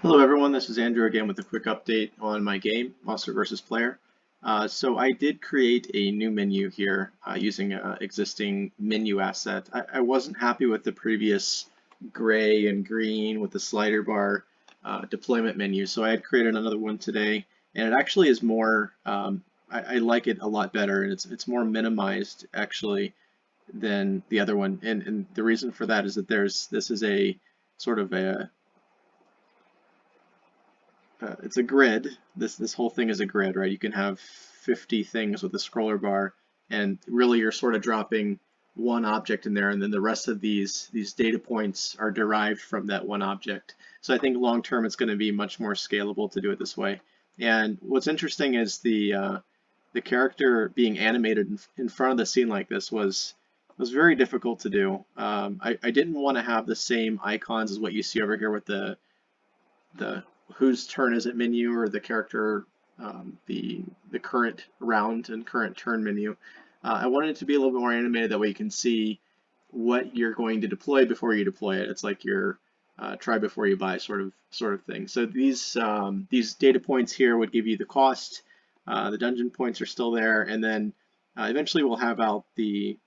Hello everyone, this is Andrew again with a quick update on my game, Monster vs. Player. So I did create a new menu here using an existing menu asset. I wasn't happy with the previous gray and green with the slider bar deployment menu, so I had created another one today, and it actually is more, I like it a lot better, and it's more minimized actually than the other one. And the reason for that is that this is a sort of a it's a grid. This whole thing is a grid, right? You can have 50 things with a scroller bar, and really you're sort of dropping one object in there, and then the rest of these data points are derived from that one object. So I think long term it's going to be much more scalable to do it this way. And what's interesting is the character being animated in front of the scene like this was very difficult to do. I didn't want to have the same icons as what you see over here with the whose turn is it menu or the character the current round and current turn menu. I wanted it to be a little bit more animated that way you can see what you're going to deploy before you deploy it. It's like your try before you buy sort of thing. So these data points here would give you the cost. The dungeon points are still there, and then eventually we'll have out the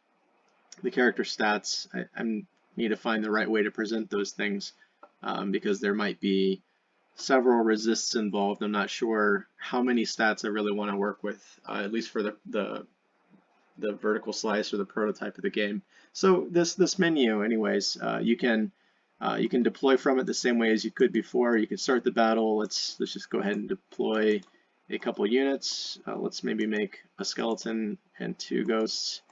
character stats. I need to find the right way to present those things because there might be several resists involved. I'm not sure how many stats I really want to work with, at least for the vertical slice or the prototype of the game. So this menu, anyways, you can deploy from it the same way as you could before. You can start the battle. Let's just go ahead and deploy a couple units. Let's maybe make a skeleton and two ghosts.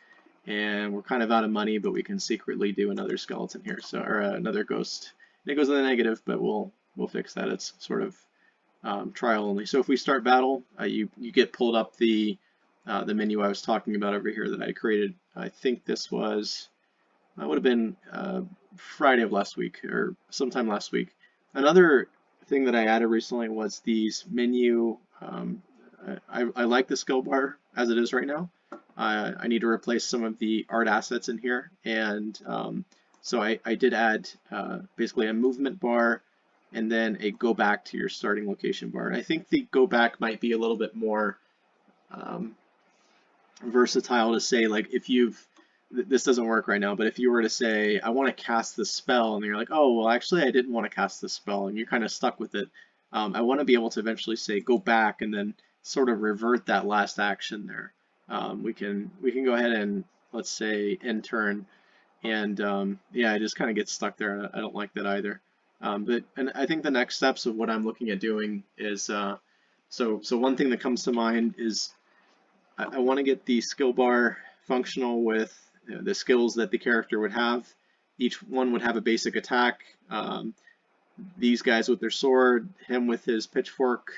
And we're kind of out of money, but we can secretly do another skeleton here, so or another ghost. And it goes in the negative, but we'll fix that. It's sort of trial only. So if we start battle, you get pulled up the menu I was talking about over here that I created. I think this was would have been Friday of last week or sometime last week. Another thing that I added recently was these menu. I like the skill bar as it is right now. I need to replace some of the art assets in here, and so I did add basically a movement bar and then a go back to your starting location bar. And I think the go back might be a little bit more um, versatile to say, like if this doesn't work right now, but if you were to say, I want to cast this spell, and you're like, oh, well, actually, I didn't want to cast this spell, and you're kind of stuck with it. I want to be able to eventually say, go back, and then sort of revert that last action there. We can go ahead and let's say end turn, and yeah, I just kind of get stuck there. I don't like that either. And I think the next steps of what I'm looking at doing is so one thing that comes to mind is I want to get the skill bar functional with the skills that the character would have. Each one would have a basic attack. These guys with their sword, him with his pitchfork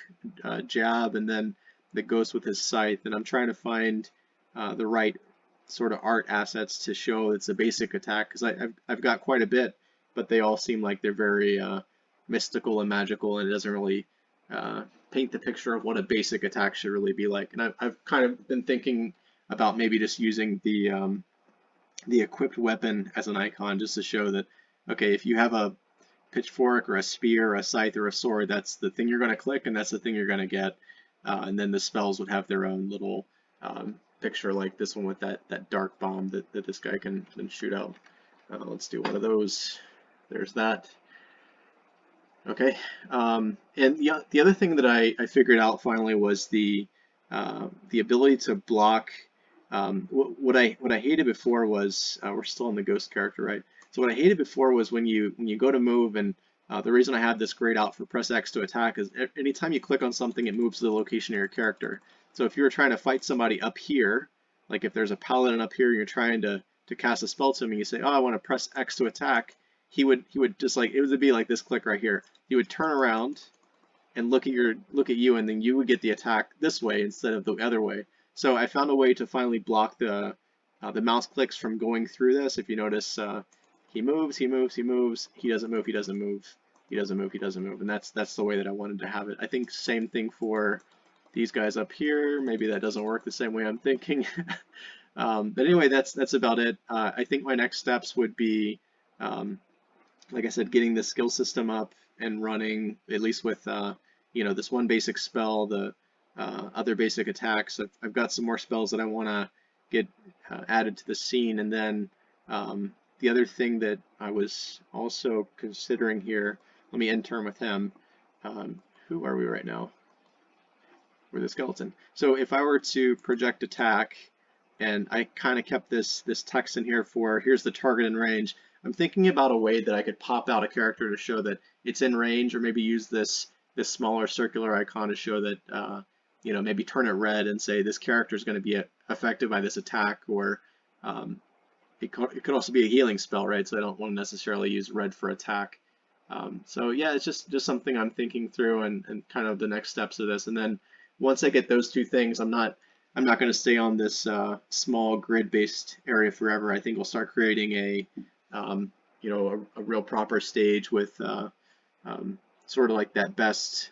jab, and then the ghost with his scythe. And I'm trying to find the right sort of art assets to show it's a basic attack because I've got quite a bit, but they all seem like they're very mystical and magical, and it doesn't really paint the picture of what a basic attack should really be like. And I've kind of been thinking about maybe just using the equipped weapon as an icon just to show that okay, if you have a pitchfork or a spear or a scythe or a sword, that's the thing you're going to click and that's the thing you're going to get. And then the spells would have their own little picture like this one with that dark bomb that this guy can shoot out. Let's do one of those. There's that. Okay. And the other thing that I figured out finally was the ability to block. What I hated before was we're still in the ghost character, right? So what I hated before was when you go to move, and the reason I had this grayed out for press X to attack is anytime you click on something, it moves to the location of your character. So if you were trying to fight somebody up here, like if there's a paladin up here, you're trying to cast a spell to him, and you say, oh, I want to press X to attack. He would just like it would be like this click right here. He would turn around and look at you, and then you would get the attack this way instead of the other way. So I found a way to finally block the mouse clicks from going through this. If you notice, he moves, he moves, he moves, he doesn't move, he doesn't move, he doesn't move, he doesn't move, and that's the way that I wanted to have it. I think same thing for these guys up here. Maybe that doesn't work the same way I'm thinking. But anyway, that's about it. I think my next steps would be like I said, getting the skill system up and running, at least with this one basic spell, the other basic attacks. I've got some more spells that I want to get added to the scene, and then the other thing that I was also considering here. Let me end turn with him. Who are we right now? We're the skeleton. So if I were to project attack, and I kind of kept this text in here for here's the target in range. I'm thinking about a way that I could pop out a character to show that it's in range, or maybe use this smaller circular icon to show that maybe turn it red and say this character is going to be affected by this attack, or it could also be a healing spell, right? So I don't want to necessarily use red for attack. So yeah, it's just something I'm thinking through, and kind of the next steps of this. And then once I get those two things, I'm not going to stay on this small grid-based area forever. I think we'll start creating a real proper stage with sort of like that best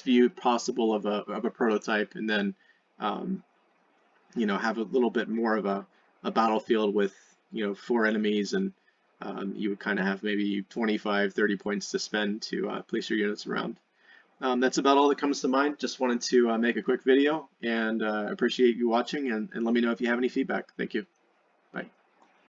view possible of a prototype, and then have a little bit more of a battlefield with 4 enemies, and you would kind of have maybe 25, 30 points to spend to place your units around. That's about all that comes to mind. Just wanted to make a quick video, and appreciate you watching, and let me know if you have any feedback. Thank you. Bye.